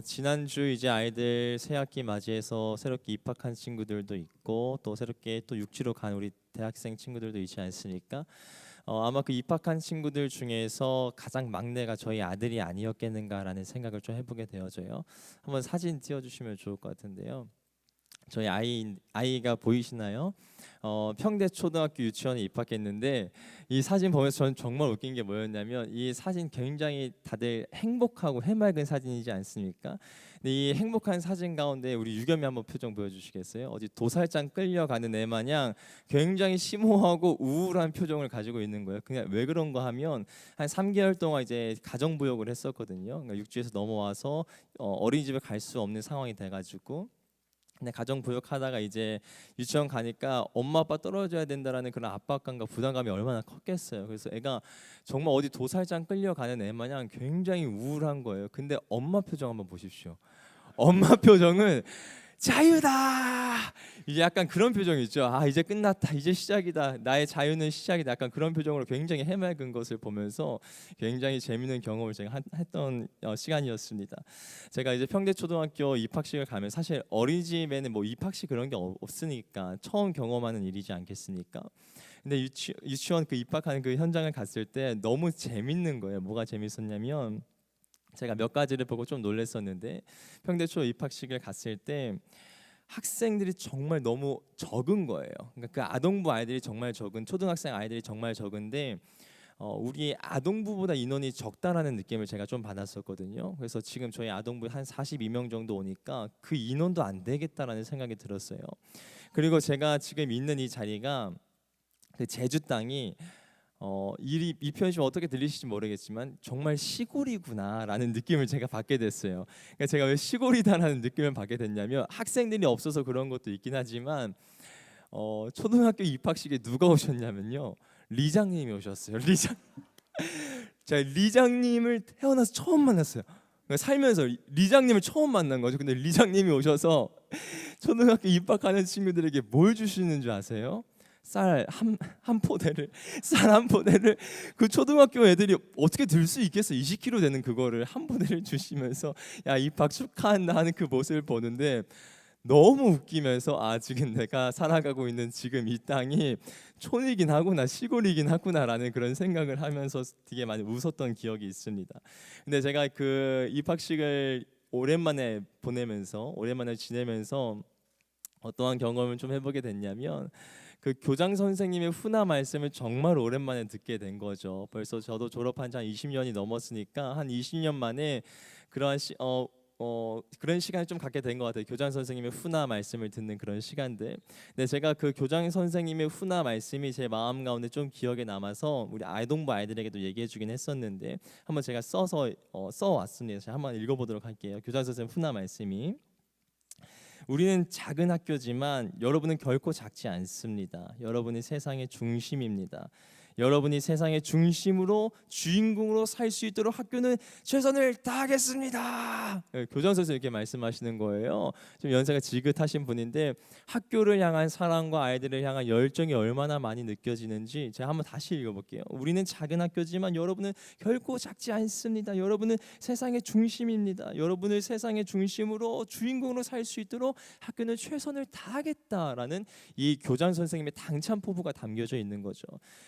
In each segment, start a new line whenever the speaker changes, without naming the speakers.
지난주 이제 아이들 새학기 맞이해서 새롭게 입학한 친구들도 있고 또 새롭게 또 육지로 간 우리 대학생 친구들도 있지 않습니까? 아마 그 입학한 친구들 중에서 가장 막내가 저희 아들이 아니었겠는가라는 생각을 좀 해보게 되어져요. 한번 사진 띄워주시면 좋을 것 같은데요. 저희 아이가 보이시나요? 평대 초등학교 유치원에 입학했는데 이 사진 보면서 저는 정말 웃긴 게 뭐였냐면 이 사진 굉장히 다들 행복하고 해맑은 사진이지 않습니까? 근데 이 행복한 사진 가운데 우리 유겸이 한번 표정 보여주시겠어요? 어디 도살장 끌려가는 애 마냥 굉장히 심오하고 우울한 표정을 가지고 있는 거예요. 그냥 왜 그런가 하면 한 3개월 동안 이제 가정부역을 했었거든요. 그러니까 육지에서 넘어와서 어린이집에 갈 수 없는 상황이 돼가지고. 근데 가정부역하다가 이제 유치원 가니까 엄마 아빠 떨어져야 된다라는 그런 압박감과 부담감이 얼마나 컸겠어요. 그래서 애가 정말 어디 도살장 끌려가는 애 마냥 굉장히 우울한 거예요. 근데 엄마 표정 한번 보십시오. 엄마 표정은 자유다. 이제 약간 그런 표정이 있죠. 아, 이제 끝났다. 이제 시작이다. 나의 자유는 시작이다. 약간 그런 표정으로 굉장히 해맑은 것을 보면서 굉장히 재밌는 경험을 제가 했던 시간이었습니다. 제가 이제 평대초등학교 입학식을 가면 사실 어린이집에는 뭐 입학식 그런 게 없으니까 처음 경험하는 일이지 않겠습니까? 근데 유치원 그 입학하는 그 현장을 갔을 때 너무 재밌는 거예요. 뭐가 재밌었냐면 제가 몇 가지를 보고 좀 놀랐었는데 평대초 입학식을 갔을 때 학생들이 정말 너무 적은 거예요. 그러니까 그 아동부 아이들이 정말 적은 초등학생 아이들이 정말 적은데 우리 아동부보다 인원이 적다라는 느낌을 제가 좀 받았었거든요. 그래서 지금 저희 아동부 한 42명 정도 오니까 그 인원도 안 되겠다라는 생각이 들었어요. 그리고 제가 지금 있는 이 자리가 그 제주 땅이 이 표현이 어떻게 들리실지 모르겠지만 정말 시골이구나라는 느낌을 제가 받게 됐어요. 그러니까 제가 왜 시골이다라는 느낌을 받게 됐냐면 학생들이 없어서 그런 것도 있긴 하지만 초등학교 입학식에 누가 오셨냐면요. 리장님이 오셨어요. 제가 리장님을 태어나서 처음 만났어요. 그러니까 살면서 리장님을 처음 만난 거죠. 근데 리장님이 오셔서 초등학교 입학하는 친구들에게 뭘 주시는 줄 아세요? 쌀 한 포대를 쌀 한 포대를 그 초등학교 애들이 어떻게 들 수 있겠어? 20kg 되는 그거를 한 포대를 주시면서 야 입학 축하한다 하는 그 모습을 보는데 너무 웃기면서 아 지금 내가 살아가고 있는 지금 이 땅이 촌이긴 하구나 시골이긴 하구나라는 그런 생각을 하면서 되게 많이 웃었던 기억이 있습니다. 근데 제가 그 입학식을 오랜만에 보내면서 오랜만에 지내면서 어떠한 경험을 좀 해보게 됐냐면 그 교장 선생님의 훈화 말씀을 정말 오랜만에 듣게 된 거죠. 벌써 저도 졸업한 지 한 20년이 넘었으니까 한 20년 만에 그러한 그런 시간을 좀 갖게 된 것 같아요. 교장 선생님의 훈화 말씀을 듣는 그런 시간들. 근데 제가 그 교장 선생님의 훈화 말씀이 제 마음 가운데 좀 기억에 남아서 우리 아동부 아이들에게도 얘기해주긴 했었는데 한번 제가 써서 써왔습니다. 제가 한번 읽어보도록 할게요. 교장 선생님 훈화 말씀이 우리는 작은 학교지만 여러분은 결코 작지 않습니다. 여러분이 세상의 중심입니다. 여러분이 세상의 중심으로 주인공으로 살 수 있도록 학교는 최선을 다하겠습니다. 교장 선생님 이렇게 말씀하시는 거예요. 좀 연세가 지긋하신 분인데 학교를 향한 사랑과 아이들을 향한 열정이 얼마나 많이 느껴지는지 제가 한번 다시 읽어볼게요. 우리는 작은 학교지만 여러분은 결코 작지 않습니다. 여러분은 세상의 중심입니다. 여러분을 세상의 중심으로 주인공으로 살 수 있도록 학교는 최선을 다하겠다라는 이 교장 선생님의 당찬 포부가 담겨져 있는 거죠.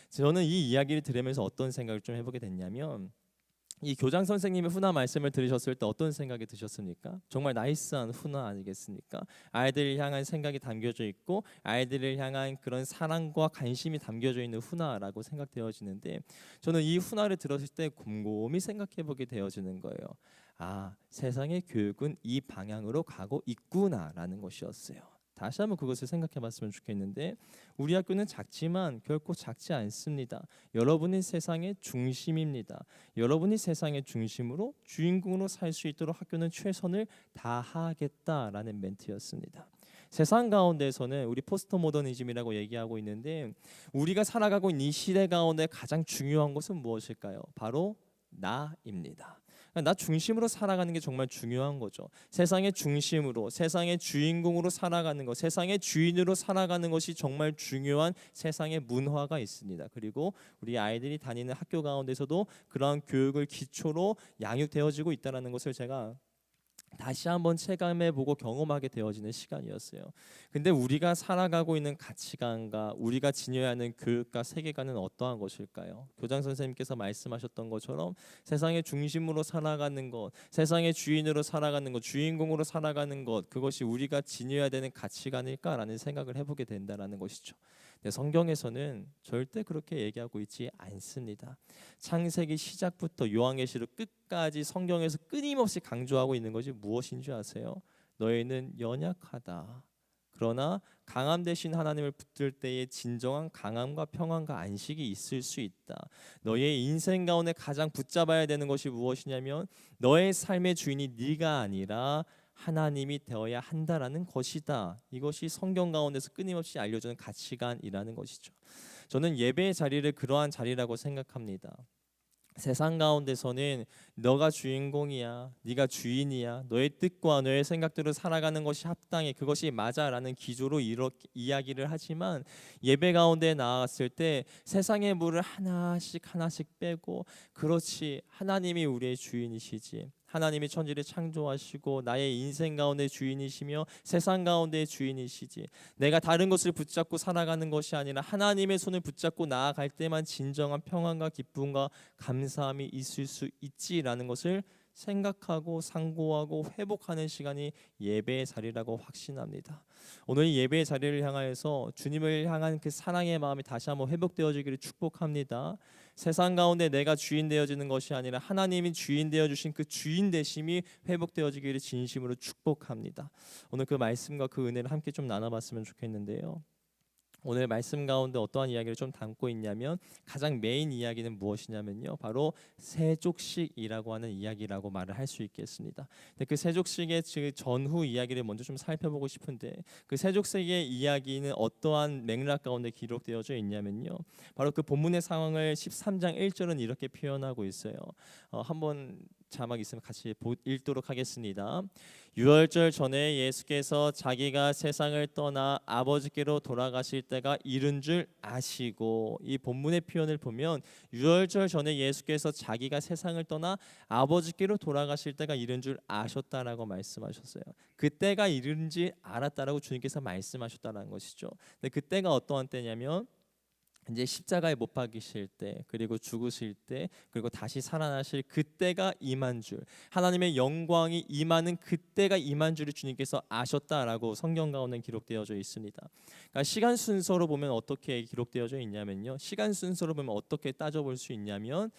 저는 이 이야기를 들으면서 어떤 생각을 좀 해보게 됐냐면 이 교장 선생님의 훈화 말씀을 들으셨을 때 어떤 생각이 드셨습니까? 정말 나이스한 훈화 아니겠습니까? 아이들을 향한 생각이 담겨져 있고 아이들을 향한 그런 사랑과 관심이 담겨져 있는 훈화라고 생각되어지는데 저는 이 훈화를 들었을 때 곰곰이 생각해보게 되어지는 거예요. 아, 세상의 교육은 이 방향으로 가고 있구나라는 것이었어요. 다시 한번 그것을 생각해봤으면 좋겠는데 우리 학교는 작지만 결코 작지 않습니다. 여러분이 세상의 중심입니다. 여러분이 세상의 중심으로 주인공으로 살 수 있도록 학교는 최선을 다하겠다라는 멘트였습니다. 세상 가운데서는 우리 포스트 모더니즘이라고 얘기하고 있는데 우리가 살아가고 있는 이 시대 가운데 가장 중요한 것은 무엇일까요? 바로 나입니다. 나 중심으로 살아가는 게 정말 중요한 거죠. 세상의 중심으로, 세상의 주인공으로 살아가는 것, 세상의 주인으로 살아가는 것이 정말 중요한 세상의 문화가 있습니다. 그리고 우리 아이들이 다니는 학교 가운데서도 그러한 교육을 기초로 양육되어지고 있다는 것을 제가 다시 한번 체감해보고 경험하게 되어지는 시간이었어요. 근데 우리가 살아가고 있는 가치관과 우리가 지녀야 하는 교육과 세계관은 어떠한 것일까요? 교장 선생님께서 말씀하셨던 것처럼 세상의 중심으로 살아가는 것, 세상의 주인으로 살아가는 것, 주인공으로 살아가는 것, 그것이 우리가 지녀야 되는 가치관일까라는 생각을 해보게 된다라는 것이죠. 근데 성경에서는 절대 그렇게 얘기하고 있지 않습니다. 창세기 시작부터 요한계시록 끝까지 성경에서 끊임없이 강조하고 있는 것이 무엇인 줄 아세요? 너희는 연약하다. 그러나 강함 대신 하나님을 붙들 때에 진정한 강함과 평안과 안식이 있을 수 있다. 너의 인생 가운데 가장 붙잡아야 되는 것이 무엇이냐면 너의 삶의 주인이 네가 아니라 하나님이 되어야 한다라는 것이다. 이것이 성경 가운데서 끊임없이 알려주는 가치관이라는 것이죠. 저는 예배의 자리를 그러한 자리라고 생각합니다. 세상 가운데서는 너가 주인공이야, 네가 주인이야, 너의 뜻과 너의 생각대로 살아가는 것이 합당해, 그것이 맞아라는 기조로 이렇게 이야기를 하지만 예배 가운데 나아갔을 때 세상의 물을 하나씩 하나씩 빼고 그렇지 하나님이 우리의 주인이시지, 하나님이 천지를 창조하시고 나의 인생 가운데 주인이시며 세상 가운데 주인이시지, 내가 다른 것을 붙잡고 살아가는 것이 아니라 하나님의 손을 붙잡고 나아갈 때만 진정한 평안과 기쁨과 감사함이 있을 수 있지라는 것을 생각하고 상고하고 회복하는 시간이 예배의 자리라고 확신합니다. 오늘 예배의 자리를 향하여서 주님을 향한 그 사랑의 마음이 다시 한번 회복되어지기를 축복합니다. 세상 가운데 내가 주인 되어지는 것이 아니라 하나님이 주인 되어 주신 그 주인 되심이 회복되어지기를 진심으로 축복합니다. 오늘 그 말씀과 그 은혜를 함께 좀 나눠봤으면 좋겠는데요. 오늘 말씀 가운데 어떠한 이야기를 좀 담고 있냐면 가장 메인 이야기는 무엇이냐면요, 바로 세족식이라고 하는 이야기라고 말을 할 수 있겠습니다. 근데 그 세족식의 그 전후 이야기를 먼저 좀 살펴보고 싶은데 그 세족식의 이야기는 어떠한 맥락 가운데 기록되어져 있냐면요, 바로 그 본문의 상황을 13장 1절은 이렇게 표현하고 있어요. 한번 자막 있으면 같이 읽도록 하겠습니다. 유월절 전에 예수께서 자기가 세상을 떠나 아버지께로 돌아가실 때가 이른 줄 아시고, 이 본문의 표현을 보면 유월절 전에 예수께서 자기가 세상을 떠나 아버지께로 돌아가실 때가 이른 줄 아셨다라고 말씀하셨어요. 그때가 이른지 알았다라고 주님께서 말씀하셨다는 것이죠. 근데 그때가 어떠한 때냐면 이제 십자가에 못 박이실 때, 그리고 죽으실 때, 그리고 다시 살아나실 그때가 임한 줄, 하나님의 영광이 임하는 그때가 임한 줄을 주님께서 아셨다라고 성경 가운데 기록되어져 있습니다. 그러니까 시간 순서로 보면 어떻게 기록되어져 있냐면요, 시간 순서로 보면 어떻게 따져볼 수 있냐면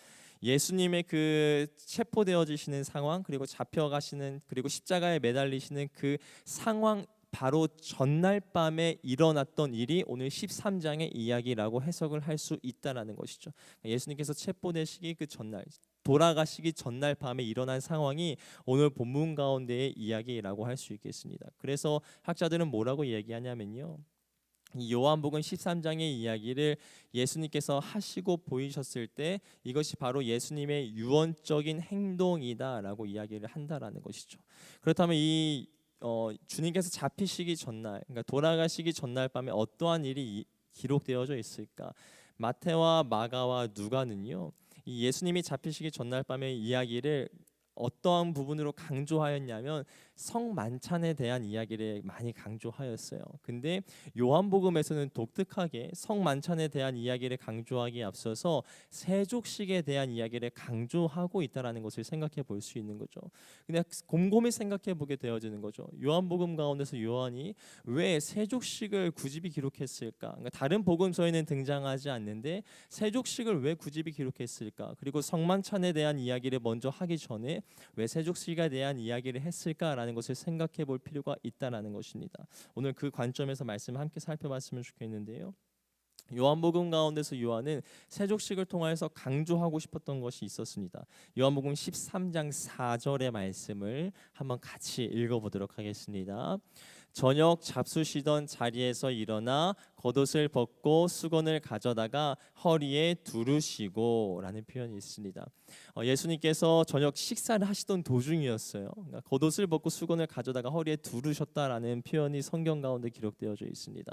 예수님의 그 체포되어지시는 상황, 그리고 잡혀가시는, 그리고 십자가에 매달리시는 그 상황 바로 전날 밤에 일어났던 일이 오늘 13장의 이야기라고 해석을 할 수 있다라는 것이죠. 예수님께서 체포되시기 그 전날, 돌아가시기 전날 밤에 일어난 상황이 오늘 본문 가운데의 이야기라고 할 수 있겠습니다. 그래서 학자들은 뭐라고 얘기하냐면요, 이 요한복음 13장의 이야기를 예수님께서 하시고 보이셨을 때 이것이 바로 예수님의 유언적인 행동이다라고 이야기를 한다라는 것이죠. 그렇다면 이 주님께서 잡히시기 전날, 그러니까 돌아가시기 전날 밤에 어떠한 일이 기록되어져 있을까? 마태와 마가와 누가는요, 이 예수님이 잡히시기 전날 밤의 이야기를 어떠한 부분으로 강조하였냐면 성만찬에 대한 이야기를 많이 강조하였어요. 근데 요한복음에서는 독특하게 성만찬에 대한 이야기를 강조하기에 앞서서 세족식에 대한 이야기를 강조하고 있다라는 것을 생각해 볼 수 있는 거죠. 근데 곰곰이 생각해 보게 되어지는 거죠. 요한복음 가운데서 요한이 왜 세족식을 구집이 기록했을까? 그러니까 다른 복음서에는 등장하지 않는데 세족식을 왜 구집이 기록했을까? 그리고 성만찬에 대한 이야기를 먼저 하기 전에 왜 세족식에 대한 이야기를 했을까라는 것을 생각해 볼 필요가 있다라는 것입니다. 오늘 그 관점에서 말씀을 함께 살펴봤으면 좋겠는데요. 요한복음 가운데서 요한은 세족식을 통해서 강조하고 싶었던 것이 있었습니다. 요한복음 13장 4절의 말씀을 한번 같이 읽어보도록 하겠습니다. 저녁 잡수시던 자리에서 일어나 겉옷을 벗고 수건을 가져다가 허리에 두르시고 라는 표현이 있습니다. 예수님께서 저녁 식사를 하시던 도중이었어요. 그러니까 겉옷을 벗고 수건을 가져다가 허리에 두르셨다라는 표현이 성경 가운데 기록되어져 있습니다.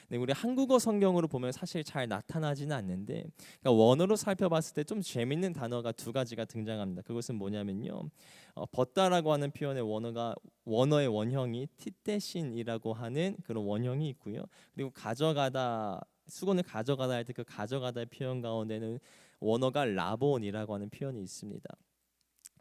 근데 우리 한국어 성경으로 보면 사실 잘 나타나지는 않는데, 그러니까 원어로 살펴봤을 때 좀 재밌는 단어가 두 가지가 등장합니다. 그것은 뭐냐면요, 벗다라고 하는 표현의 원어의 원형이 티떼신이라고 하는 그런 원형이 있고요. 그리고 가져가다, 수건을 가져가다 할 때 그 가져가다의 표현 가운데는 원어가 라본이라고 하는 표현이 있습니다.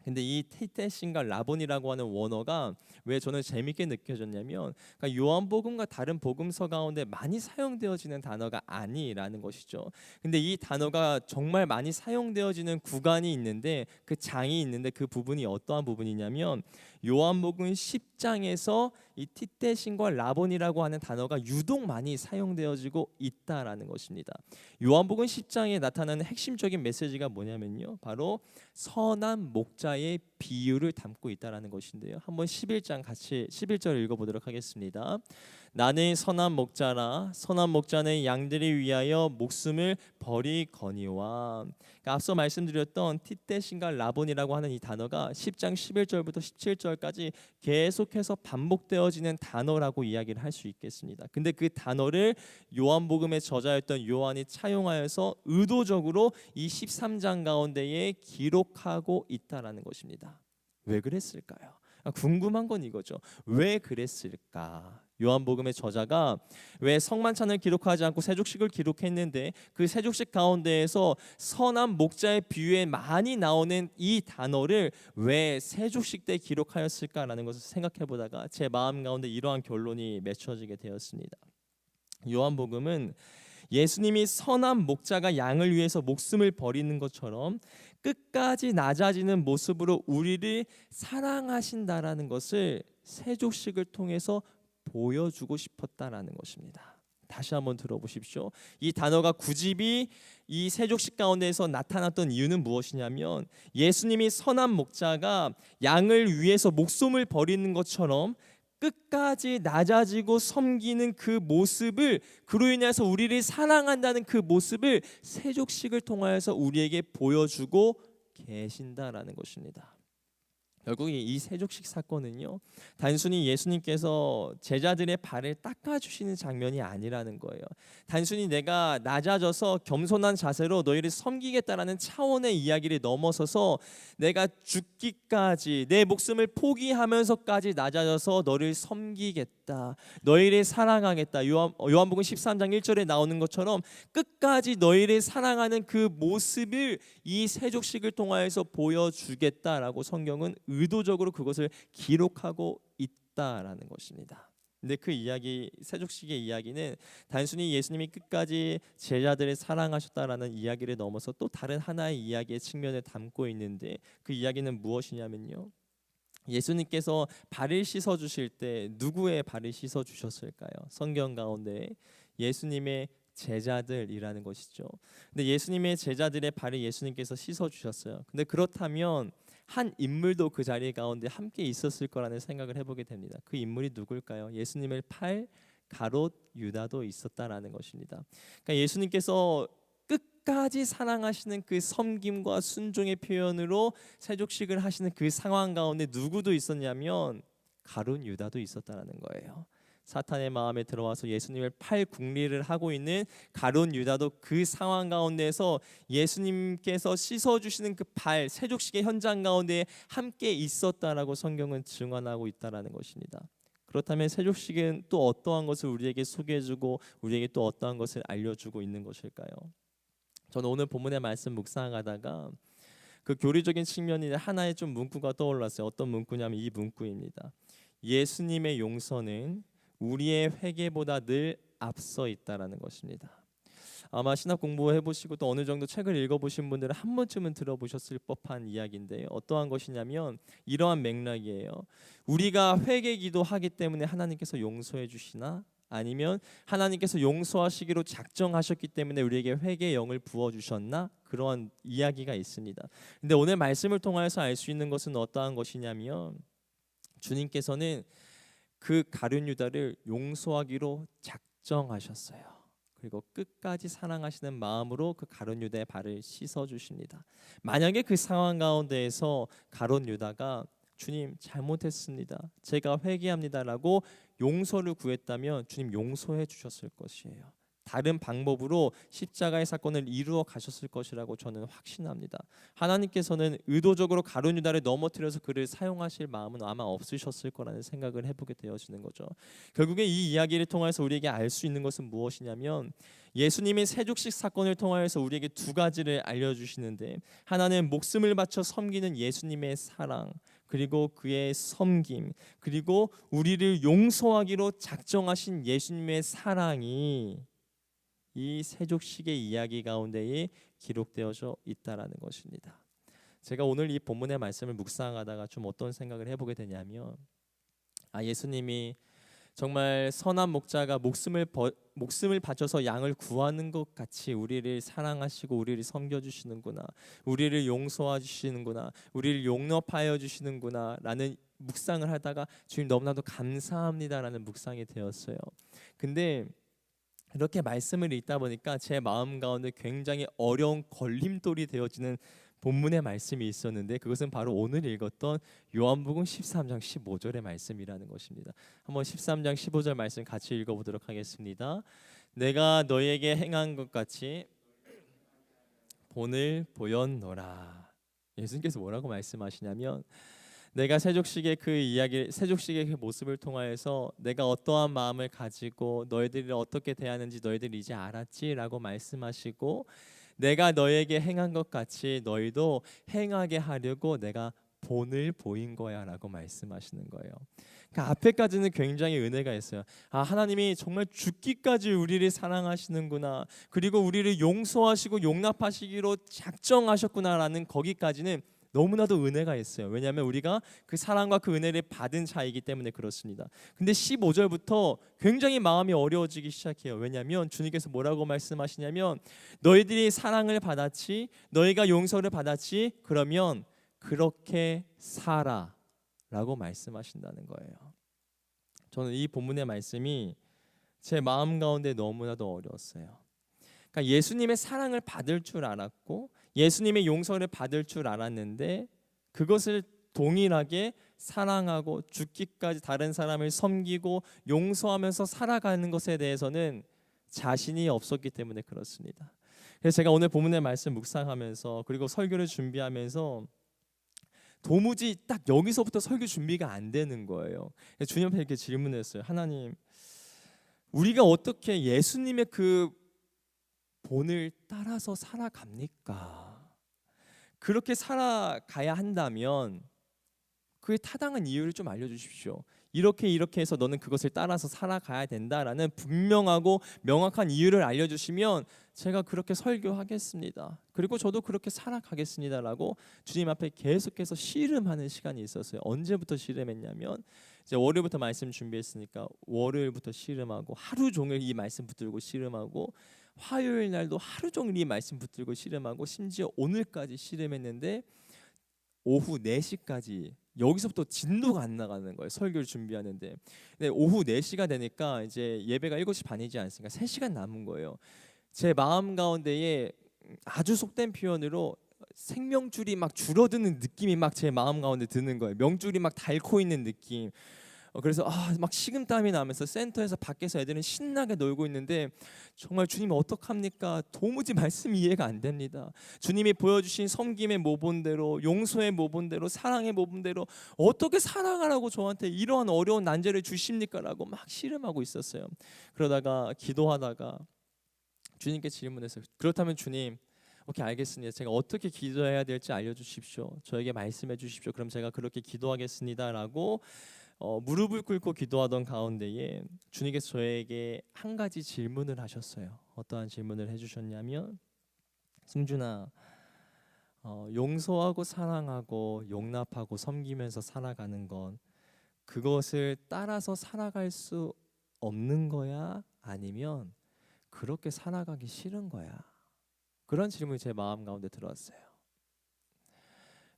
근데 이 티테신과 라본이라고 하는 원어가 왜 저는 재밌게 느껴졌냐면, 그러니까 요한복음과 다른 복음서 가운데 많이 사용되어지는 단어가 아니라는 것이죠. 근데 이 단어가 정말 많이 사용되어지는 구간이 있는데, 그 장이 있는데 그 부분이 어떠한 부분이냐면 요한복음 10장에서 이 티테신과 라본이라고 하는 단어가 유독 많이 사용되어지고 있다라는 것입니다. 요한복음 10장에 나타나는 핵심적인 메시지가 뭐냐면요, 바로 선한 목자의 비유를 담고 있다라는 것인데요. 한번 11장 같이 11절 읽어보도록 하겠습니다. 나는 선한 목자라, 선한 목자는 양들을 위하여 목숨을 버리거니와. 그러니까 앞서 말씀드렸던 티떼신과 라본이라고 하는 이 단어가 10장 11절부터 17절까지 계속해서 반복되어지는 단어라고 이야기를 할 수 있겠습니다. 근데 그 단어를 요한복음의 저자였던 요한이 차용하여서 의도적으로 이 13장 가운데에 기록하고 있다라는 것입니다. 왜 그랬을까요? 궁금한 건 이거죠. 왜 그랬을까? 요한복음의 저자가 왜 성만찬을 기록하지 않고 세족식을 기록했는데 그 세족식 가운데에서 선한 목자의 비유에 많이 나오는 이 단어를 왜 세족식 때 기록하였을까라는 것을 생각해 보다가 제 마음 가운데 이러한 결론이 맺혀지게 되었습니다. 요한복음은 예수님이 선한 목자가 양을 위해서 목숨을 버리는 것처럼 끝까지 낮아지는 모습으로 우리를 사랑하신다라는 것을 세족식을 통해서 보여주고 싶었다라는 것입니다. 다시 한번 들어보십시오. 이 단어가 굳이 이 세족식 가운데에서 나타났던 이유는 무엇이냐면, 예수님이 선한 목자가 양을 위해서 목숨을 버리는 것처럼 끝까지 낮아지고 섬기는 그 모습을, 그로 인해서 우리를 사랑한다는 그 모습을 세족식을 통하여서 우리에게 보여주고 계신다라는 것입니다. 결국 이 세족식 사건은요, 단순히 예수님께서 제자들의 발을 닦아주시는 장면이 아니라는 거예요. 단순히 내가 낮아져서 겸손한 자세로 너희를 섬기겠다라는 차원의 이야기를 넘어서서 내가 죽기까지 내 목숨을 포기하면서까지 낮아져서 너를 섬기겠다, 너희를 사랑하겠다. 요한복음 13장 1절에 나오는 것처럼 끝까지 너희를 사랑하는 그 모습을 이 세족식을 통하여서 보여주겠다라고 성경은 의도적으로 그것을 기록하고 있다라는 것입니다. 근데 그 이야기, 세족식의 이야기는 단순히 예수님이 끝까지 제자들을 사랑하셨다라는 이야기를 넘어서 또 다른 하나의 이야기의 측면을 담고 있는데, 그 이야기는 무엇이냐면요, 예수님께서 발을 씻어 주실 때 누구의 발을 씻어 주셨을까요? 성경 가운데 예수님의 제자들이라는 것이죠. 근데 예수님의 제자들의 발을 예수님께서 씻어 주셨어요. 근데 그렇다면 한 인물도 그 자리 가운데 함께 있었을 거라는 생각을 해보게 됩니다. 그 인물이 누굴까요? 예수님을 팔 가롯 유다도 있었다라는 것입니다. 그러니까 예수님께서 끝까지 사랑하시는 그 섬김과 순종의 표현으로 세족식을 하시는 그 상황 가운데 누구도 있었냐면 가롯 유다도 있었다라는 거예요. 사탄의 마음에 들어와서 예수님을 팔 궁리를 하고 있는 가룟 유다도 그 상황 가운데서 예수님께서 씻어주시는 그 발, 세족식의 현장 가운데 함께 있었다라고 성경은 증언하고 있다라는 것입니다. 그렇다면 세족식은 또 어떠한 것을 우리에게 소개해주고 우리에게 또 어떠한 것을 알려주고 있는 것일까요? 저는 오늘 본문의 말씀 묵상하다가 그 교리적인 측면이 하나의 좀 문구가 떠올랐어요. 어떤 문구냐면 이 문구입니다. 예수님의 용서는 우리의 회개보다 늘 앞서 있다라는 것입니다. 아마 신학 공부해 보시고 또 어느 정도 책을 읽어보신 분들은 한 번쯤은 들어보셨을 법한 이야기인데요. 어떠한 것이냐면 이러한 맥락이에요. 우리가 회개 기도하기 때문에 하나님께서 용서해 주시나? 아니면 하나님께서 용서하시기로 작정하셨기 때문에 우리에게 회개의 영을 부어주셨나? 그러한 이야기가 있습니다. 근데 오늘 말씀을 통해서 알 수 있는 것은 어떠한 것이냐면, 주님께서는 그 가룟 유다를 용서하기로 작정하셨어요. 그리고 끝까지 사랑하시는 마음으로 그 가룟 유다의 발을 씻어 주십니다. 만약에 그 상황 가운데에서 가룟 유다가 주님 잘못했습니다, 제가 회개합니다라고 용서를 구했다면 주님 용서해 주셨을 것이에요. 다른 방법으로 십자가의 사건을 이루어 가셨을 것이라고 저는 확신합니다. 하나님께서는 의도적으로 가룟 유다를 넘어뜨려서 그를 사용하실 마음은 아마 없으셨을 거라는 생각을 해보게 되어지는 거죠. 결국에 이 이야기를 통해서 우리에게 알 수 있는 것은 무엇이냐면, 예수님의 세족식 사건을 통하여서 우리에게 두 가지를 알려주시는데, 하나는 목숨을 바쳐 섬기는 예수님의 사랑, 그리고 그의 섬김, 그리고 우리를 용서하기로 작정하신 예수님의 사랑이 이 세족식의 이야기 가운데에 기록되어져 있다라는 것입니다. 제가 오늘 이 본문의 말씀을 묵상하다가 좀 어떤 생각을 해보게 되냐면, 예수님이 정말 선한 목자가 목숨을 바쳐서 양을 구하는 것 같이 우리를 사랑하시고 우리를 섬겨주시는구나, 우리를 용서해 주시는구나, 우리를 용납하여 주시는구나 라는 묵상을 하다가 주님 너무나도 감사합니다라는 묵상이 되었어요. 근데 이렇게 말씀을 읽다 보니까 제 마음 가운데 굉장히 어려운 걸림돌이 되어지는 본문의 말씀이 있었는데, 그것은 바로 오늘 읽었던 요한복음 13장 15절의 말씀이라는 것입니다. 한번 13장 15절 말씀 같이 읽어보도록 하겠습니다. 내가 너에게 행한 것 같이 본을 보였노라. 예수님께서 뭐라고 말씀하시냐면, 내가 세족식의 그 모습을 통하여서 내가 어떠한 마음을 가지고 너희들을 어떻게 대하는지 너희들이 이제 알았지라고 말씀하시고, 내가 너에게 행한 것 같이 너희도 행하게 하려고 내가 본을 보인 거야라고 말씀하시는 거예요. 그러니까 앞에까지는 굉장히 은혜가 있어요. 하나님이 정말 죽기까지 우리를 사랑하시는구나, 그리고 우리를 용서하시고 용납하시기로 작정하셨구나라는 거기까지는 너무나도 은혜가 있어요. 왜냐하면 우리가 그 사랑과 그 은혜를 받은 자이기 때문에 그렇습니다. 근데 15절부터 굉장히 마음이 어려워지기 시작해요. 왜냐하면 주님께서 뭐라고 말씀하시냐면, 너희들이 사랑을 받았지, 너희가 용서를 받았지, 그러면 그렇게 살아라고 말씀하신다는 거예요. 저는 이 본문의 말씀이 제 마음 가운데 너무나도 어려웠어요. 그러니까 예수님의 사랑을 받을 줄 알았고 예수님의 용서를 받을 줄 알았는데, 그것을 동일하게 사랑하고 죽기까지 다른 사람을 섬기고 용서하면서 살아가는 것에 대해서는 자신이 없었기 때문에 그렇습니다. 그래서 제가 오늘 본문의 말씀 묵상하면서 그리고 설교를 준비하면서 도무지 딱 여기서부터 설교 준비가 안 되는 거예요. 주님 앞에 이렇게 질문했어요. 하나님, 우리가 어떻게 예수님의 그 본을 따라서 살아갑니까? 그렇게 살아가야 한다면 그에 타당한 이유를 좀 알려주십시오. 이렇게 해서 너는 그것을 따라서 살아가야 된다라는 분명하고 명확한 이유를 알려주시면 제가 그렇게 설교하겠습니다. 그리고 저도 그렇게 살아가겠습니다라고 주님 앞에 계속해서 씨름하는 시간이 있었어요. 언제부터 씨름했냐면, 이제 월요일부터 말씀 준비했으니까 월요일부터 씨름하고 하루 종일 이 말씀 붙들고 씨름하고, 화요일 날도 하루 종일 이 말씀 붙들고 씨름하고, 심지어 오늘까지 씨름했는데 오후 4시까지 여기서부터 진도가 안 나가는 거예요. 설교를 준비하는데. 근데 오후 4시가 되니까 이제 예배가 7시 반이지 않습니까? 3시간 남은 거예요. 제 마음 가운데에 아주 속된 표현으로 생명줄이 막 줄어드는 느낌이 막 제 마음 가운데 드는 거예요. 명줄이 막 닳고 있는 느낌. 그래서 막 식은땀이 나면서 센터에서 밖에서 애들은 신나게 놀고 있는데, 정말 주님 어떡합니까? 도무지 말씀이 이해가 안 됩니다. 주님이 보여주신 섬김의 모본대로, 용서의 모본대로, 사랑의 모본대로 어떻게 살아가라고 저한테 이러한 어려운 난제를 주십니까? 라고 막 씨름하고 있었어요. 그러다가 기도하다가 주님께 질문했어요. 그렇다면 주님, 오케이, 알겠습니다. 제가 어떻게 기도해야 될지 알려주십시오. 저에게 말씀해 주십시오. 그럼 제가 그렇게 기도하겠습니다 라고 무릎을 꿇고 기도하던 가운데에 주님께서 저에게 한 가지 질문을 하셨어요. 어떠한 질문을 해주셨냐면, 승준아, 용서하고 사랑하고 용납하고 섬기면서 살아가는 건 그것을 따라서 살아갈 수 없는 거야? 아니면 그렇게 살아가기 싫은 거야? 그런 질문이 제 마음 가운데 들어왔어요.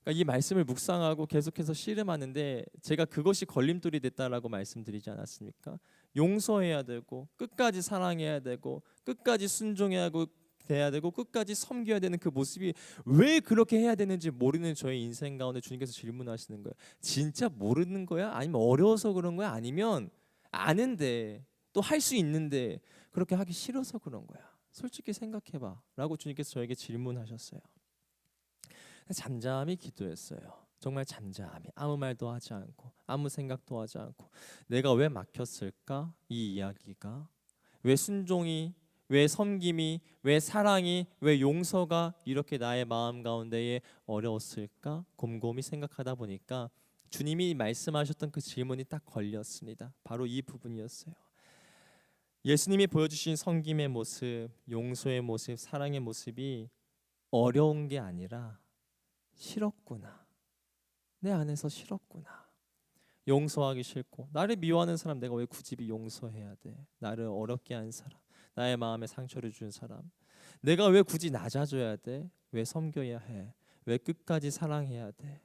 그러니까 이 말씀을 묵상하고 계속해서 씨름하는데 제가 그것이 걸림돌이 됐다라고 말씀드리지 않았습니까? 용서해야 되고 끝까지 사랑해야 되고 끝까지 순종해야 하고 돼야 되고 끝까지 섬겨야 되는 그 모습이 왜 그렇게 해야 되는지 모르는 저의 인생 가운데 주님께서 질문하시는 거예요. 진짜 모르는 거야? 아니면 어려워서 그런 거야? 아니면 아는데 또 할 수 있는데 그렇게 하기 싫어서 그런 거야? 솔직히 생각해봐 라고 주님께서 저에게 질문하셨어요. 잠잠히 기도했어요. 정말 잠잠히 아무 말도 하지 않고 아무 생각도 하지 않고 내가 왜 막혔을까? 이 이야기가 왜 순종이 왜 섬김이 왜 사랑이 왜 용서가 이렇게 나의 마음 가운데에 어려웠을까? 곰곰이 생각하다 보니까 주님이 말씀하셨던 그 질문이 딱 걸렸습니다. 바로 이 부분이었어요. 예수님이 보여주신 섬김의 모습, 용서의 모습, 사랑의 모습이 어려운 게 아니라 싫었구나. 내 안에서 싫었구나. 용서하기 싫고 나를 미워하는 사람 내가 왜 굳이 용서해야 돼? 나를 어렵게 한 사람, 나의 마음에 상처를 준 사람, 내가 왜 굳이 낮아져야 돼? 왜 섬겨야 해? 왜 끝까지 사랑해야 돼?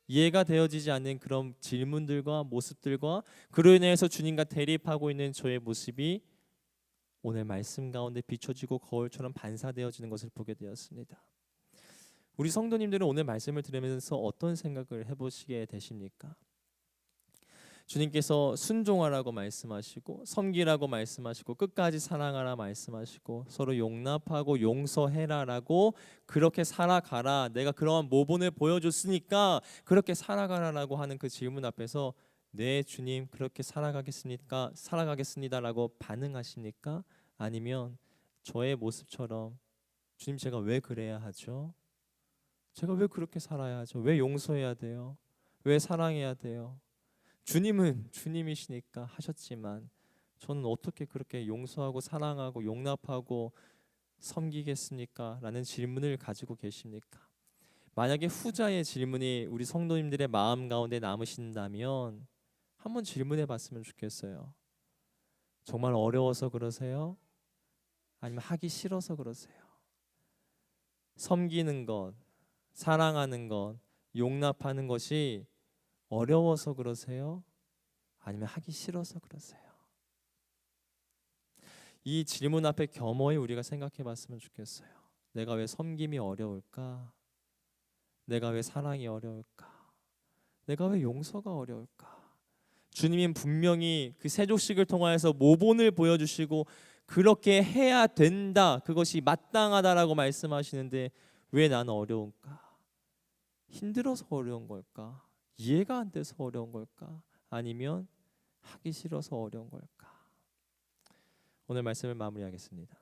이해가 되어지지 않는 그런 질문들과 모습들과 그로 인해서 주님과 대립하고 있는 저의 모습이 오늘 말씀 가운데 비춰지고 거울처럼 반사되어지는 것을 보게 되었습니다. 우리 성도님들은 오늘 말씀을 들으면서 어떤 생각을 해보시게 되십니까? 주님께서 순종하라고 말씀하시고 섬기라고 말씀하시고 끝까지 사랑하라 말씀하시고 서로 용납하고 용서해라라고 그렇게 살아가라, 내가 그러한 모본을 보여줬으니까 그렇게 살아가라라고 하는 그 질문 앞에서 네 주님 그렇게 살아가겠습니다라고 반응하십니까? 아니면 저의 모습처럼 주님 제가 왜 그래야 하죠? 제가 왜 그렇게 살아야 하죠? 왜 용서해야 돼요? 왜 사랑해야 돼요? 주님은 주님이시니까 하셨지만 저는 어떻게 그렇게 용서하고 사랑하고 용납하고 섬기겠습니까? 라는 질문을 가지고 계십니까? 만약에 후자의 질문이 우리 성도님들의 마음 가운데 남으신다면 한번 질문해 봤으면 좋겠어요. 정말 어려워서 그러세요? 아니면 하기 싫어서 그러세요? 섬기는 것, 사랑하는 것, 용납하는 것이 어려워서 그러세요? 아니면 하기 싫어서 그러세요? 이 질문 앞에 겸허히 우리가 생각해 봤으면 좋겠어요. 내가 왜 섬김이 어려울까? 내가 왜 사랑이 어려울까? 내가 왜 용서가 어려울까? 주님은 분명히 그 세족식을 통하여서 모본을 보여주시고 그렇게 해야 된다, 그것이 마땅하다라고 말씀하시는데 왜 나는 어려운가? 힘들어서 어려운 걸까? 이해가 안 돼서 어려운 걸까? 아니면 하기 싫어서 어려운 걸까? 오늘 말씀을 마무리하겠습니다.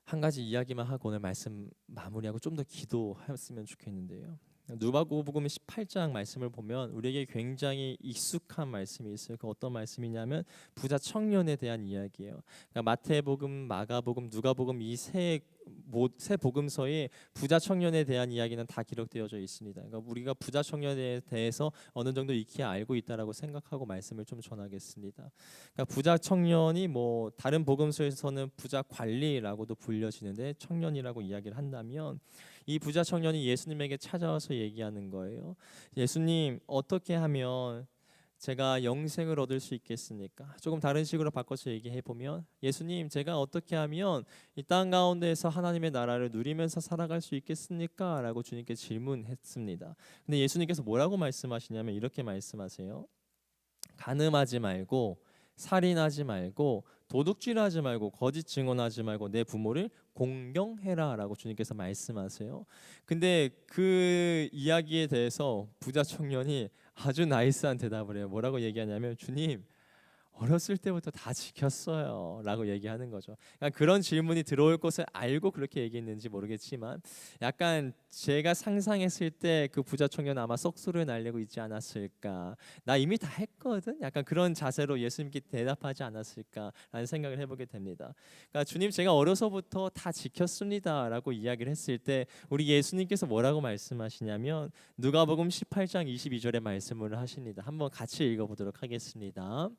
한 가지 이야기만 하고 오늘 말씀 마무리하고 좀 더 기도하였으면 좋겠는데요. 누가복음 18장 말씀을 보면 우리에게 굉장히 익숙한 말씀이 있어요. 그 어떤 말씀이냐면 부자 청년에 대한 이야기예요. 그러니까 마태복음, 마가복음, 누가복음 이 세 복음서에 부자 청년에 대한 이야기는 다 기록되어져 있습니다. 그러니까 우리가 부자 청년에 대해서 어느 정도 익히 알고 있다라고 생각하고 말씀을 좀 전하겠습니다. 그러니까 부자 청년이 뭐 다른 복음서에서는 부자 관리라고도 불려지는데 청년이라고 이야기를 한다면 이 부자 청년이 예수님에게 찾아와서 얘기하는 거예요. 예수님, 어떻게 하면 제가 영생을 얻을 수 있겠습니까? 조금 다른 식으로 바꿔서 얘기해 보면 예수님, 제가 어떻게 하면 이 땅 가운데에서 하나님의 나라를 누리면서 살아갈 수 있겠습니까? 라고 주님께 질문했습니다. 근데 예수님께서 뭐라고 말씀하시냐면 이렇게 말씀하세요. 간음하지 말고 살인하지 말고 도둑질하지 말고 거짓 증언하지 말고 내 부모를 공경해라라고 주님께서 말씀하세요. 근데 그 이야기에 대해서 부자 청년이 아주 나이스한 대답을 해요. 뭐라고 얘기하냐면 주님, 어렸을 때부터 다 지켰어요 라고 얘기하는 거죠. 그러니까 그런 질문이 들어올 것을 알고 그렇게 얘기했는지 모르겠지만 약간 제가 상상했을 때 그 부자 청년 아마 썩소리를 날리고 있지 않았을까, 나 이미 다 했거든, 약간 그런 자세로 예수님께 대답하지 않았을까라는 생각을 해보게 됩니다. 그러니까 주님, 제가 어려서부터 다 지켰습니다 라고 이야기를 했을 때 우리 예수님께서 뭐라고 말씀하시냐면 누가복음 18장 22절의 말씀을 하십니다. 한번 같이 읽어보도록 하겠습니다.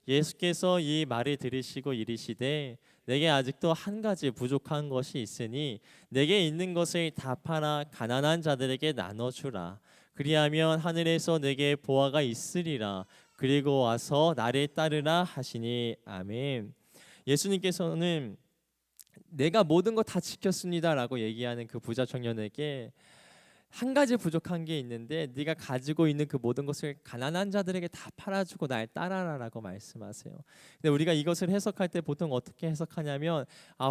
예수께서 이 말을 들으시고 이르시되 내게 아직도 한 가지 부족한 것이 있으니 내게 있는 것을 다 팔아 가난한 자들에게 나눠주라. 그리하면 하늘에서 내게 보화가 있으리라. 그리고 와서 나를 따르라 하시니 아멘. 예수님께서는 내가 모든 거 다 지켰습니다라고 얘기하는 그 부자 청년에게 한 가지 부족한 게 있는데 네가 가지고 있는 그 모든 것을 가난한 자들에게 다 팔아주고 날 따라라라고 말씀하세요. 근데 우리가 이것을 해석할 때 보통 어떻게 해석하냐면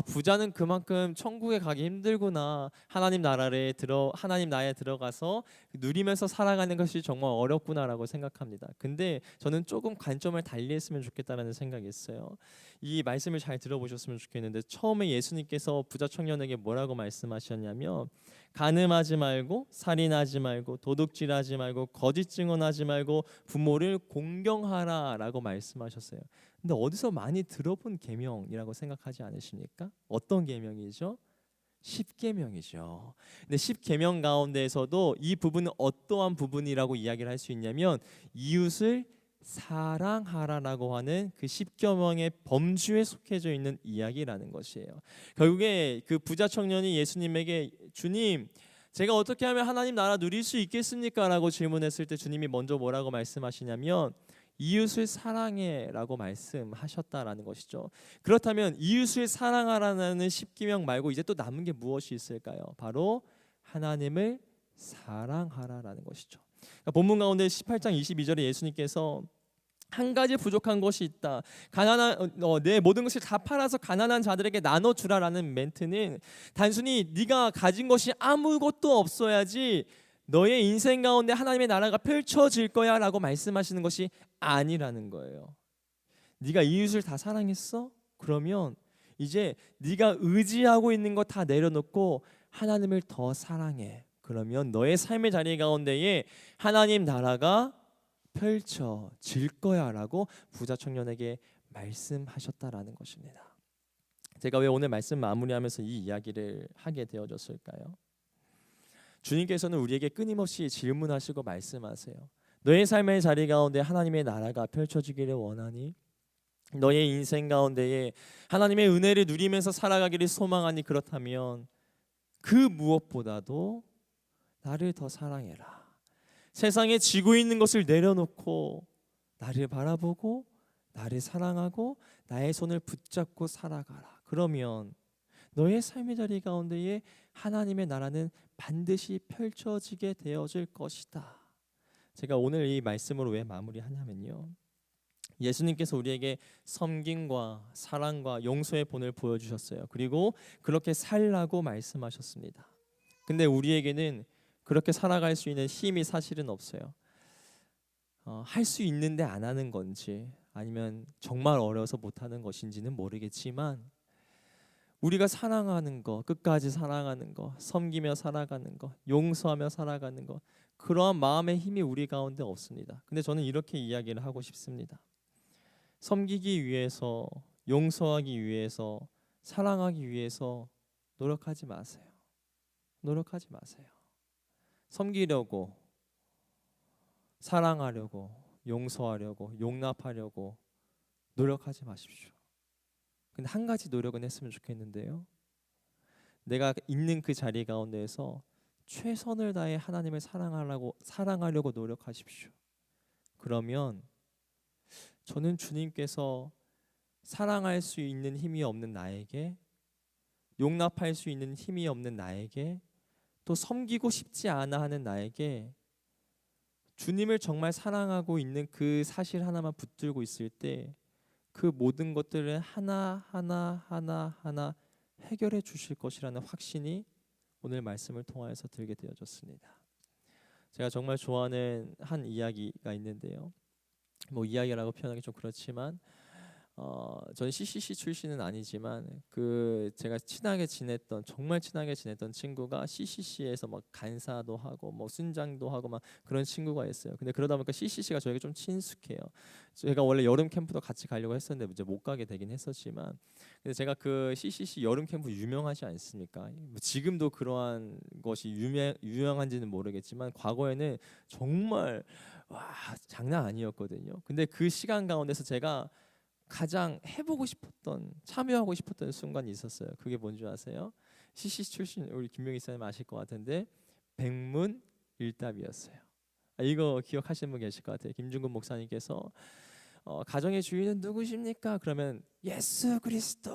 부자는 그만큼 천국에 가기 힘들구나. 하나님 나라에 들어가서 누리면서 살아가는 것이 정말 어렵구나라고 생각합니다. 근데 저는 조금 관점을 달리했으면 좋겠다라는 생각이 있어요. 이 말씀을 잘 들어보셨으면 좋겠는데 처음에 예수님께서 부자 청년에게 뭐라고 말씀하셨냐면 간음하지 말고 살인하지 말고 도둑질하지 말고 거짓 증언하지 말고 부모를 공경하라라고 말씀하셨어요. 근데 어디서 많이 들어본 계명이라고 생각하지 않으십니까? 어떤 계명이죠? 십계명이죠. 근데 십계명 가운데에서도 이 부분은 어떠한 부분이라고 이야기를 할 수 있냐면 이웃을 사랑하라라고 하는 그 십계명의 범주에 속해져 있는 이야기라는 것이에요. 결국에 그 부자 청년이 예수님에게 주님, 제가 어떻게 하면 하나님 나라 누릴 수 있겠습니까? 라고 질문했을 때 주님이 먼저 뭐라고 말씀하시냐면 이웃을 사랑해라고 말씀하셨다라는 것이죠. 그렇다면 이웃을 사랑하라는 십계명 말고 이제 또 남은 게 무엇이 있을까요? 바로 하나님을 사랑하라라는 것이죠. 그러니까 본문 가운데 18장 22절에 예수님께서 한 가지 부족한 것이 있다. 내 모든 것을 다 팔아서 가난한 자들에게 나눠 주라라는 멘트는 단순히 네가 가진 것이 아무것도 없어야지 너의 인생 가운데 하나님의 나라가 펼쳐질 거야라고 말씀하시는 것이 아니라는 거예요. 네가 이웃을 다 사랑했어? 그러면 이제 네가 의지하고 있는 거 다 내려놓고 하나님을 더 사랑해. 그러면 너의 삶의 자리 가운데에 하나님 나라가 펼쳐질 거야라고 부자 청년에게 말씀하셨다라는 것입니다. 제가 왜 오늘 말씀 마무리하면서 이 이야기를 하게 되어졌을까요? 주님께서는 우리에게 끊임없이 질문하시고 말씀하세요. 너의 삶의 자리 가운데 하나님의 나라가 펼쳐지기를 원하니? 너의 인생 가운데에 하나님의 은혜를 누리면서 살아가기를 소망하니? 그렇다면 그 무엇보다도 나를 더 사랑해라. 세상에 지고 있는 것을 내려놓고 나를 바라보고 나를 사랑하고 나의 손을 붙잡고 살아가라. 그러면 너의 삶의 자리 가운데에 하나님의 나라는 반드시 펼쳐지게 되어질 것이다. 제가 오늘 이 말씀으로 왜 마무리하냐면요, 예수님께서 우리에게 섬김과 사랑과 용서의 본을 보여주셨어요. 그리고 그렇게 살라고 말씀하셨습니다. 근데 우리에게는 그렇게 살아갈 수 있는 힘이 사실은 없어요. 할 수 있는데 안 하는 건지 아니면 정말 어려서 못하는 것인지는 모르겠지만 우리가 사랑하는 거, 끝까지 사랑하는 거, 섬기며 살아가는 거, 용서하며 살아가는 거, 그러한 마음의 힘이 우리 가운데 없습니다. 근데 저는 이렇게 이야기를 하고 싶습니다. 섬기기 위해서, 용서하기 위해서, 사랑하기 위해서 노력하지 마세요. 노력하지 마세요. 섬기려고, 사랑하려고, 용서하려고, 용납하려고 노력하지 마십시오. 근데 한 가지 노력은 했으면 좋겠는데요. 내가 있는 그 자리 가운데에서 최선을 다해 하나님을 사랑하려고 노력하십시오. 그러면 저는 주님께서 사랑할 수 있는 힘이 없는 나에게, 용납할 수 있는 힘이 없는 나에게, 또 섬기고 싶지 않아 하는 나에게 주님을 정말 사랑하고 있는 그 사실 하나만 붙들고 있을 때 그 모든 것들을 하나 해결해 주실 것이라는 확신이 오늘 말씀을 통하여서 들게 되어졌습니다. 제가 정말 좋아하는 한 이야기가 있는데요. 뭐 이야기라고 표현하기 좀 그렇지만 저는 CCC 출신은 아니지만 제가 정말 친하게 지냈던 친구가 CCC에서 막 간사도 하고 뭐 순장도 하고 막 그런 친구가 있어요. 근데 그러다 보니까 CCC가 저에게 좀 친숙해요. 제가 원래 여름 캠프도 같이 가려고 했었는데 이제 못 가게 되긴 했었지만, 근데 제가 그 CCC 여름 캠프 유명하지 않습니까? 지금도 그러한 것이 유명한지는 모르겠지만 과거에는 정말 장난 아니었거든요. 근데 그 시간 가운데서 제가 가장 해보고 싶었던, 참여하고 싶었던 순간이 있었어요. 그게 뭔지 아세요? CCC 출신 우리 김명희 사님 아실 것 같은데 백문일답이었어요. 이거 기억하시는 분 계실 것 같아요. 김중근 목사님께서 가정의 주인은 누구십니까? 그러면 예수 그리스도.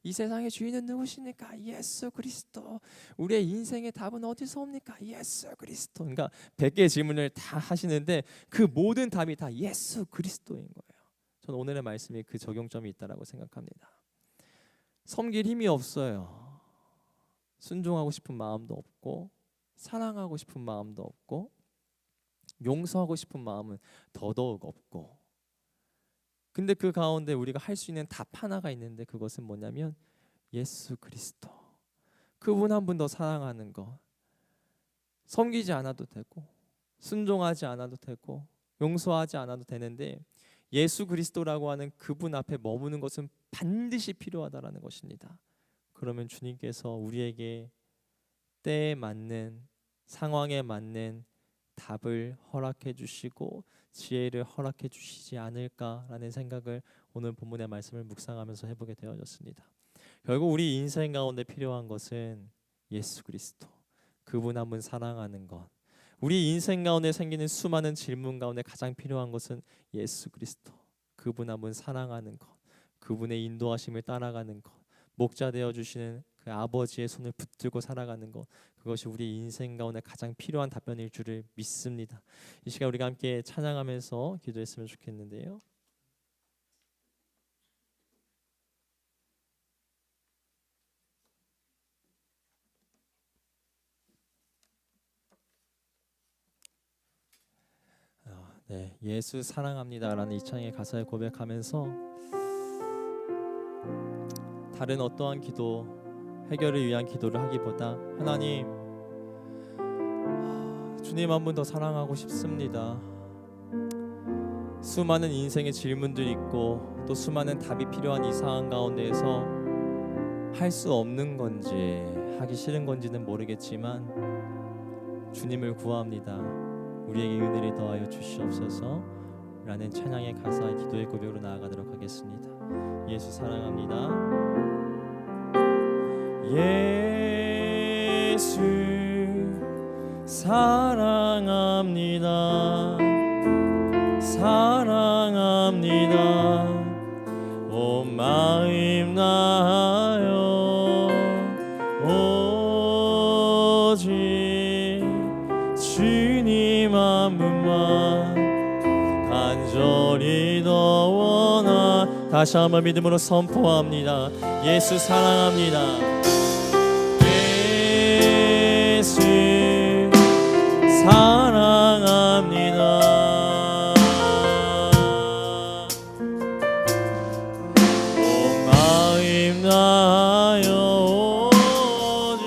이 세상의 주인은 누구십니까? 예수 그리스도. 우리의 인생의 답은 어디서 옵니까? 예수 그리스도. 그러니까 100개의 질문을 다 하시는데 그 모든 답이 다 예수 그리스도인 거예요. 저는 오늘의 말씀이 그 적용점이 있다라고 생각합니다. 섬길 힘이 없어요. 순종하고 싶은 마음도 없고 사랑하고 싶은 마음도 없고 용서하고 싶은 마음은 더더욱 없고, 근데 그 가운데 우리가 할 수 있는 답 하나가 있는데 그것은 뭐냐면 예수 그리스도. 그분 한 분 더 사랑하는 것. 섬기지 않아도 되고 순종하지 않아도 되고 용서하지 않아도 되는데 예수 그리스도라고 하는 그분 앞에 머무는 것은 반드시 필요하다라는 것입니다. 그러면 주님께서 우리에게 때에 맞는, 상황에 맞는 답을 허락해 주시고 지혜를 허락해 주시지 않을까라는 생각을 오늘 본문의 말씀을 묵상하면서 해보게 되어졌습니다. 결국 우리 인생 가운데 필요한 것은 예수 그리스도, 그분 한 분 사랑하는 것. 우리 인생 가운데 생기는 수많은 질문 가운데 가장 필요한 것은 예수 그리스도, 그분 한 분 사랑하는 것, 그분의 인도하심을 따라가는 것, 목자 되어 주시는 그 아버지의 손을 붙들고 살아가는 것, 그것이 우리 인생 가운데 가장 필요한 답변일 줄을 믿습니다. 이 시간 우리가 함께 찬양하면서 기도했으면 좋겠는데요. 네, 예수 사랑합니다라는 이 찬양의 가사를 고백하면서 다른 어떠한 기도, 해결을 위한 기도를 하기보다 하나님, 주님 한 분 더 사랑하고 싶습니다. 수많은 인생의 질문들이 있고 또 수많은 답이 필요한 이 상황 가운데에서 할 수 없는 건지 하기 싫은 건지는 모르겠지만 주님을 구합니다. 우리에게 은혜를 더하여 주시옵소서 라는 찬양의 가사의 기도의 고백으로 나아가도록 하겠습니다. 예수 사랑합니다. 예수 사랑합니다. 사랑합니다. 온 마음 다하여 오직 주님 한 분만 간절히 더 원하. 다시 한번 믿음으로 선포합니다. 예수 사랑합니다. 예수 사랑합니다. 온 마음 다하여 오직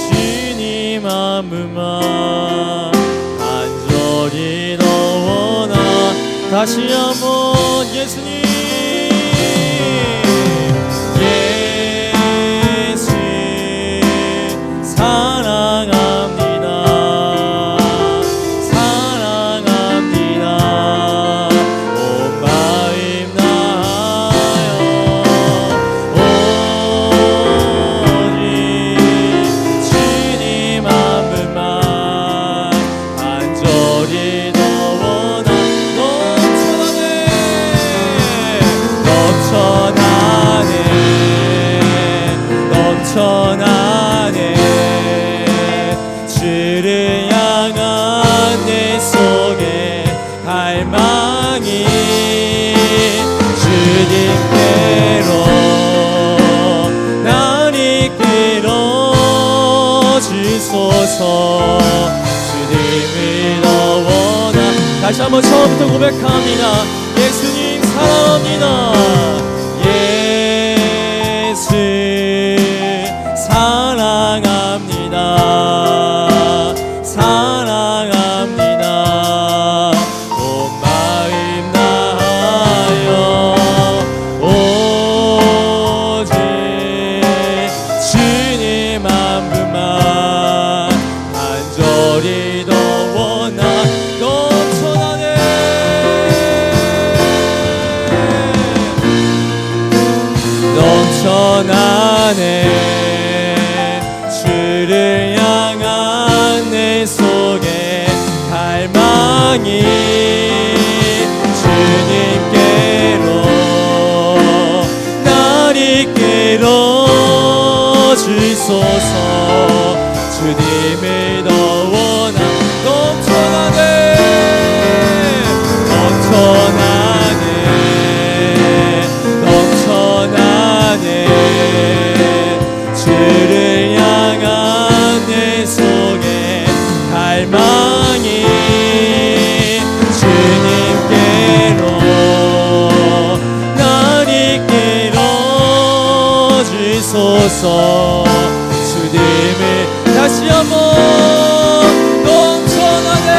주님 한 분만 간절히 더 원하. 다시 한번 예수님. 넘쳐나네 주를 향한 내 속에 갈망이 주님께로 날 이끌어 주소서. 주님을 더 원하. 다시 한번 처음부터 고백합니다. 예수님 사랑합니다. 예수 사랑합니다. 사랑합니다. 온 마음 다하여 오직 주님 한 분만 간절히 더 원하 넘쳐나네. 주를 향한 내 속에 갈망이 주님께로 날 이끌어 주소서. 주님을 더 원하 넘쳐나네. 주를 향한 내 속에 갈망이 주님께로 날 이끌어 주소서. 주님을 다시 한번 넘쳐나네.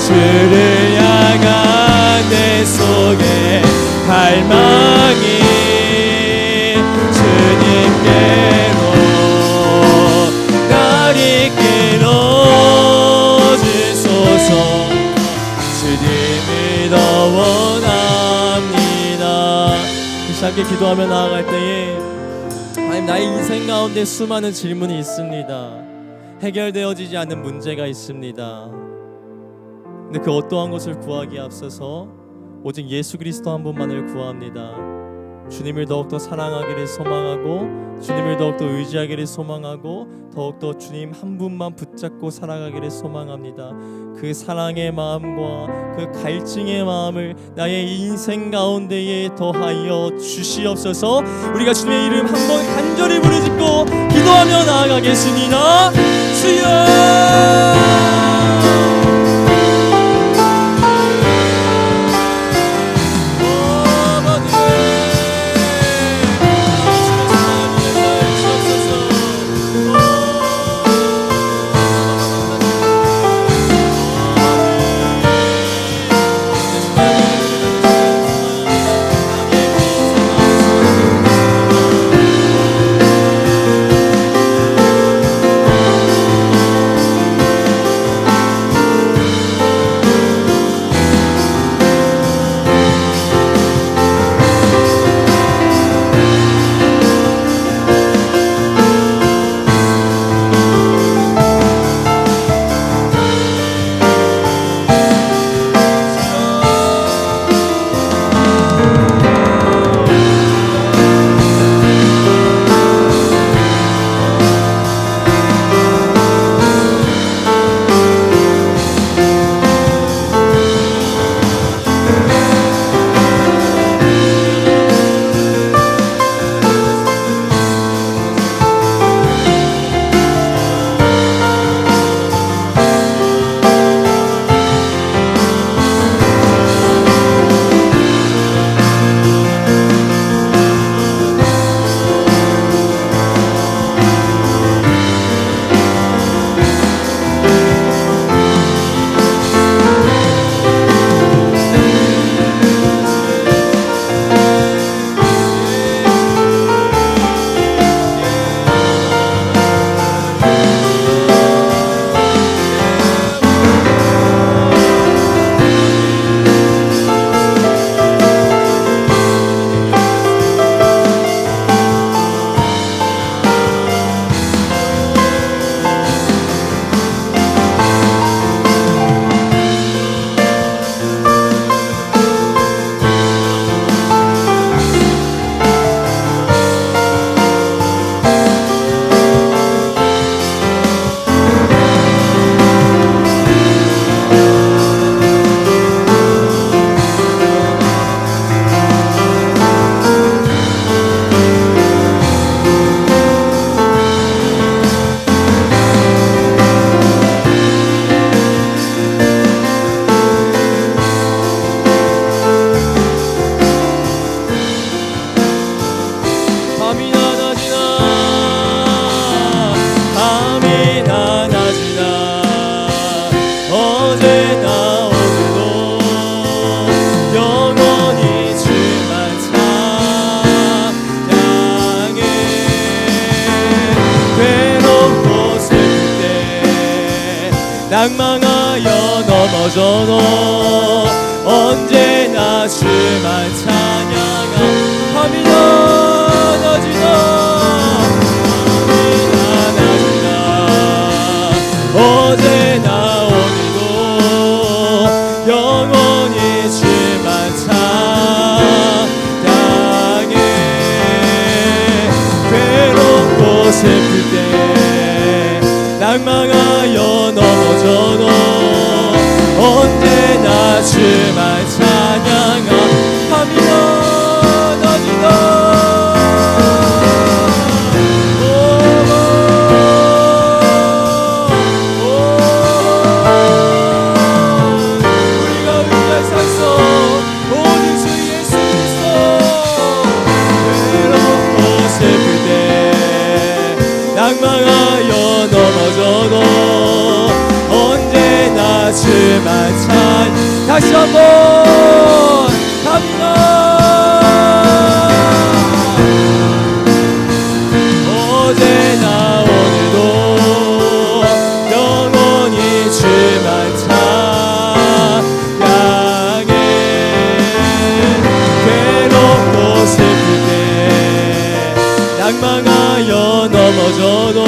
주를 향한 내 속에 갈망이 주님께로 날 이끌어 주소서. 주님을 더 원합니다. 다시 함께 기도하며 나아갈 때에 하나님, 나의 인생 가운데 수많은 질문이 있습니다. 해결되어지지 않는 문제가 있습니다. 근데 그 어떠한 것을 구하기에 앞서서 오직 예수 그리스도 한 분만을 구합니다. 주님을 더욱더 사랑하기를 소망하고 주님을 더욱더 의지하기를 소망하고 더욱더 주님 한 분만 붙잡고 살아가기를 소망합니다. 그 사랑의 마음과 그 갈증의 마음을 나의 인생 가운데에 더하여 주시옵소서. 우리가 주님의 이름 한번 간절히 부르짖고 기도하며 나아가겠습니다. 주여 낭망하여 넘어져도 언제나 주만 찬양함이나 너지도 어제나 오늘도 영원히 주만 찬양해 괴롭고 슬플 때 낭망하여 넘어져도 언제나 주만 찬양함이나 너지도 낭망하여 넘어져도 언제나 주만 찬 다시 한번 갑니다. 어제나 오늘도 영원히 주만 찬양해 괴롭고 슬플 때 낭망하여 넘어져도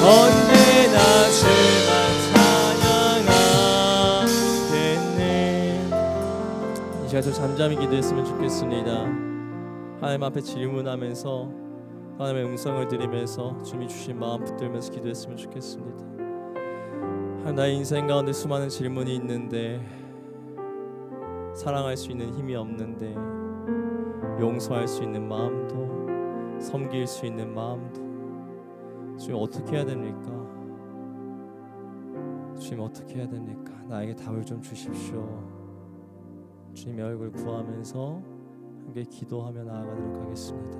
언제나 주만 찬양하겠네. 이 시간에 잠잠히 기도했으면 좋겠습니다. 하나님 앞에 질문하면서 하나님의 음성을 들으면서 주님이 주신 마음 붙들면서 기도했으면 좋겠습니다. 나의 인생 가운데 수많은 질문이 있는데 사랑할 수 있는 힘이 없는데 용서할 수 있는 마음도 섬길 수 있는 마음도 주님 어떻게 해야 됩니까? 주님 어떻게 해야 됩니까? 나에게 답을 좀 주십시오. 주님의 얼굴 구하면서 함께 기도하며 나아가도록 하겠습니다.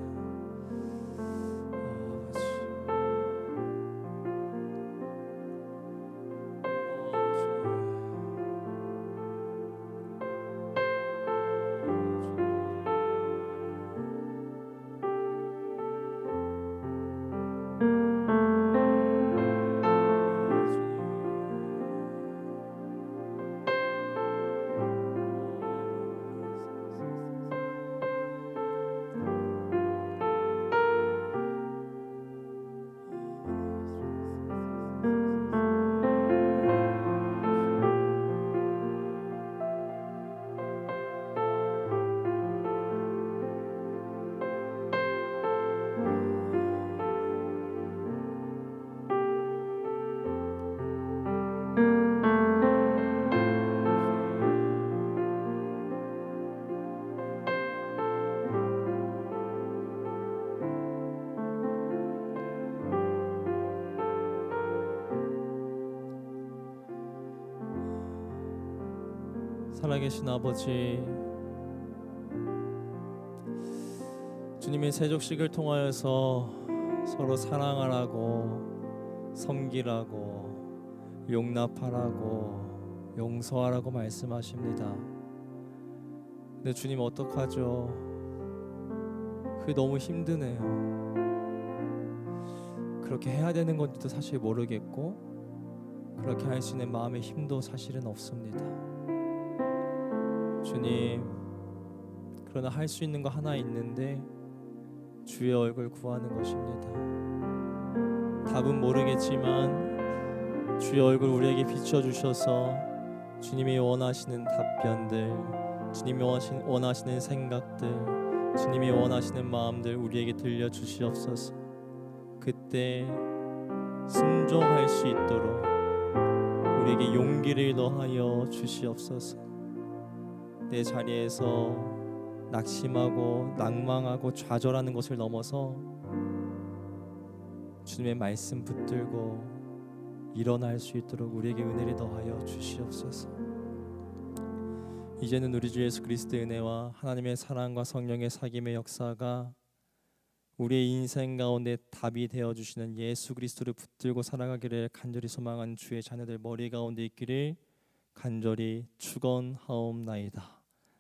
살아계신 아버지, 주님의 세족식을 통하여서 서로 사랑하라고, 섬기라고, 용납하라고, 용서하라고 말씀하십니다. 근데 주님 어떡하죠? 그게 너무 힘드네요. 그렇게 해야 되는 건지도 사실 모르겠고 그렇게 할 수 있는 마음의 힘도 사실은 없습니다. 주님, 그러나 할 수 있는 거 하나 있는데 주의 얼굴 구하는 것입니다. 답은 모르겠지만 주의 얼굴 우리에게 비춰주셔서 주님이 원하시는 답변들, 주님이 원하시는 생각들, 주님이 원하시는 마음들 우리에게 들려주시옵소서. 그때 순종할 수 있도록 우리에게 용기를 더하여 주시옵소서. 내 자리에서 낙심하고 낭망하고 좌절하는 것을 넘어서 주님의 말씀 붙들고 일어날 수 있도록 우리에게 은혜를 더하여 주시옵소서. 이제는 우리 주 예수 그리스도의 은혜와 하나님의 사랑과 성령의 사귐의 역사가 우리의 인생 가운데 답이 되어주시는 예수 그리스도를 붙들고 살아가기를 간절히 소망하는 주의 자녀들 머리 가운데 있기를 간절히 축원하옵나이다.